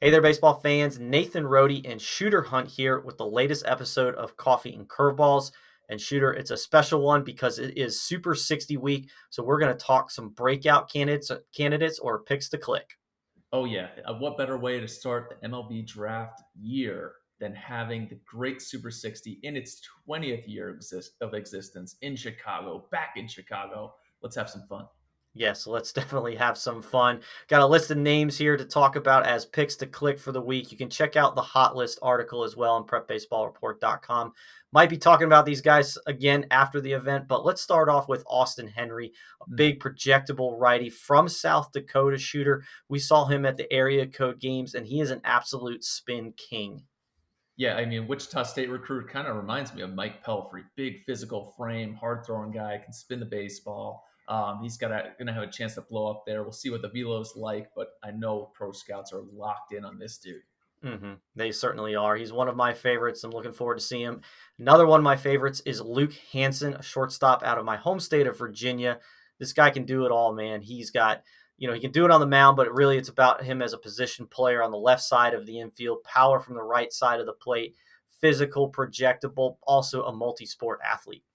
Hey there, baseball fans. Nathan Rohde and Shooter Hunt here with the latest episode of Coffee and Curveballs. And Shooter, it's a special one because it is Super 60 week. So we're going to talk some breakout candidates or picks to click. Oh yeah, what better way to start the MLB draft year than having the great Super 60 in its 20th year of existence in Chicago, back in Chicago. Let's have some fun. Yes, let's definitely have some fun. Got a list of names here to talk about as picks to click for the week. You can check out the hot list article as well on prepbaseballreport.com. Might be talking about these guys again after the event, but let's start off with Austin Henry, a Mhm. big projectable righty from South Dakota. Shooter. We saw him at the area code games, and he is an absolute spin king. Yeah, I mean, Wichita State recruit kind of reminds me of Mike Pelfrey. Big physical frame, hard throwing guy, can spin the baseball. He's gonna have a chance to blow up there. We'll see what the velo's like, but I know pro scouts are locked in on this dude. They certainly are. He's one of my favorites. I'm looking forward to seeing him. Another one of my favorites is Luke Hanson, a shortstop out of my home state of Virginia. This guy can do it all, man. He's got, he can do it on the mound, but really it's about him as a position player on the left side of the infield, power from the right side of the plate, physical, projectable, also a multi sport athlete.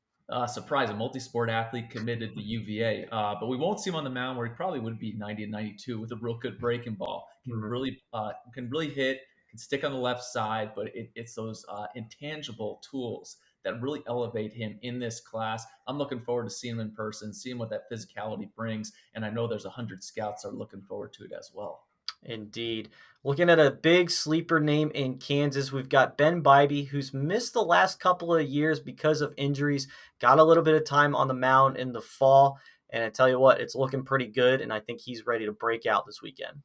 Surprise, a multi-sport athlete committed to UVA. But we won't see him on the mound where he probably would be 90 and 92 with a real good breaking ball. Can really hit, can stick on the left side, but it's those intangible tools that really elevate him in this class. I'm looking forward to seeing him in person, seeing what that physicality brings, and I know there's 100 scouts that are looking forward to it as well. Indeed. Looking at a big sleeper name in Kansas, we've got Ben Bybee, who's missed the last couple of years because of injuries. Got a little bit of time on the mound in the fall. And I tell you what, it's looking pretty good. And I think he's ready to break out this weekend.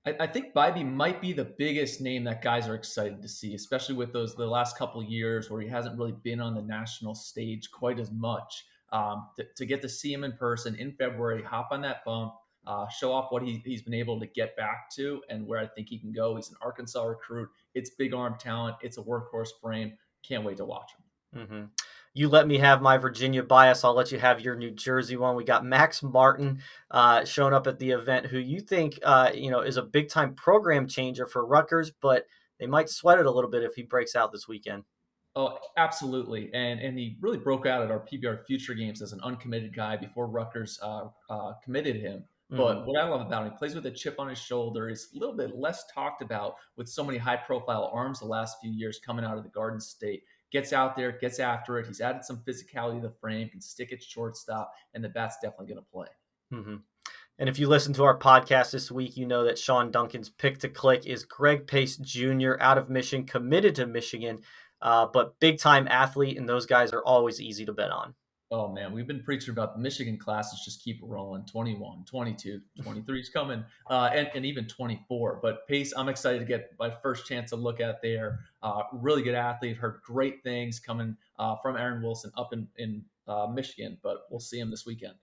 I think Bybee might be the biggest name that guys are excited to see, especially with the last couple of years where he hasn't really been on the national stage quite as much. To get to see him in person in February, hop on that bump, show off what he's been able to get back to and where I think he can go. He's an Arkansas recruit. It's big arm talent. It's a workhorse frame. Can't wait to watch him. hmm You let me have my Virginia bias. I'll let you have your New Jersey one. We got Max Martin showing up at the event, who you think is a big time program changer for Rutgers, but they might sweat it a little bit if he breaks out this weekend. Oh, absolutely. And he really broke out at our PBR Future Games as an uncommitted guy before Rutgers committed him. hmm But what I love about him, he plays with a chip on his shoulder. He's a little bit less talked about with so many high profile arms the last few years coming out of the Garden State. Gets out there, gets after it. He's added some physicality to the frame, can stick at shortstop, and the bat's definitely going to play. hmm And if you listen to our podcast this week, you know that Sean Duncan's pick to click is Greg Pace Jr. out of Michigan, committed to Michigan, but big time athlete, and those guys are always easy to bet on. Oh man, we've been preaching about the Michigan classes just keep rolling. 21, 22, 23 is coming, and even 24. But Pace, I'm excited to get my first chance to look at there. Really good athlete. Heard great things coming from Aaron Wilson up in Michigan, but we'll see him this weekend.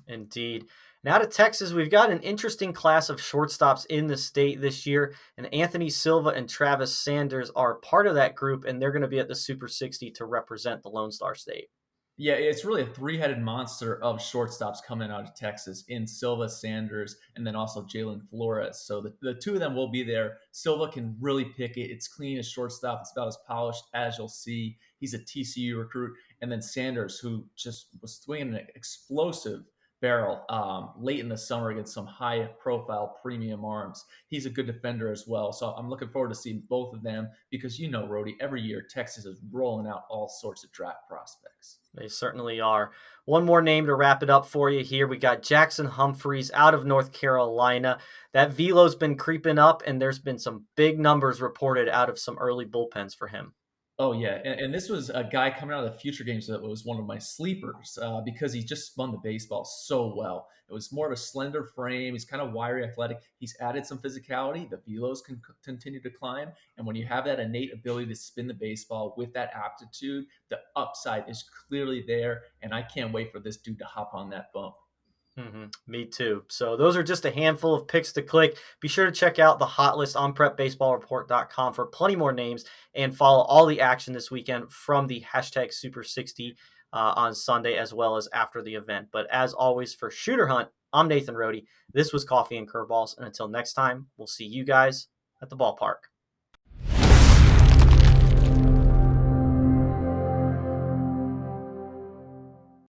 Indeed. Now to Texas, we've got an interesting class of shortstops in the state this year, and Anthony Silva and Travis Sanders are part of that group, and they're going to be at the Super 60 to represent the Lone Star State. Yeah, it's really a three-headed monster of shortstops coming out of Texas in Silva, Sanders, and then also Jalen Flores. So the two of them will be there. Silva can really pick it. It's clean as shortstop. It's about as polished as you'll see. He's a TCU recruit. And then Sanders, who just was swinging an explosive barrel late in the summer against some high-profile premium arms. He's a good defender as well. So I'm looking forward to seeing both of them because you know, Rhodey, every year Texas is rolling out all sorts of draft prospects. They certainly are. One more name to wrap it up for you here. We got Jackson Humphries out of North Carolina. That velo's been creeping up, and there's been some big numbers reported out of some early bullpens for him. Oh yeah, and this was a guy coming out of the future games that was one of my sleepers because he just spun the baseball so well. It was more of a slender frame. He's kind of wiry, athletic. He's added some physicality. The velos can continue to climb, and when you have that innate ability to spin the baseball with that aptitude, the upside is clearly there. And I can't wait for this dude to hop on that bump. Me too. So those are just a handful of picks to click. Be sure to check out the hot list on prepbaseballreport.com for plenty more names and follow all the action this weekend from the hashtag Super 60 on Sunday as well as after the event. But as always, for Shooter Hunt, I'm Nathan Rohde. This was Coffee and Curveballs. And until next time, we'll see you guys at the ballpark.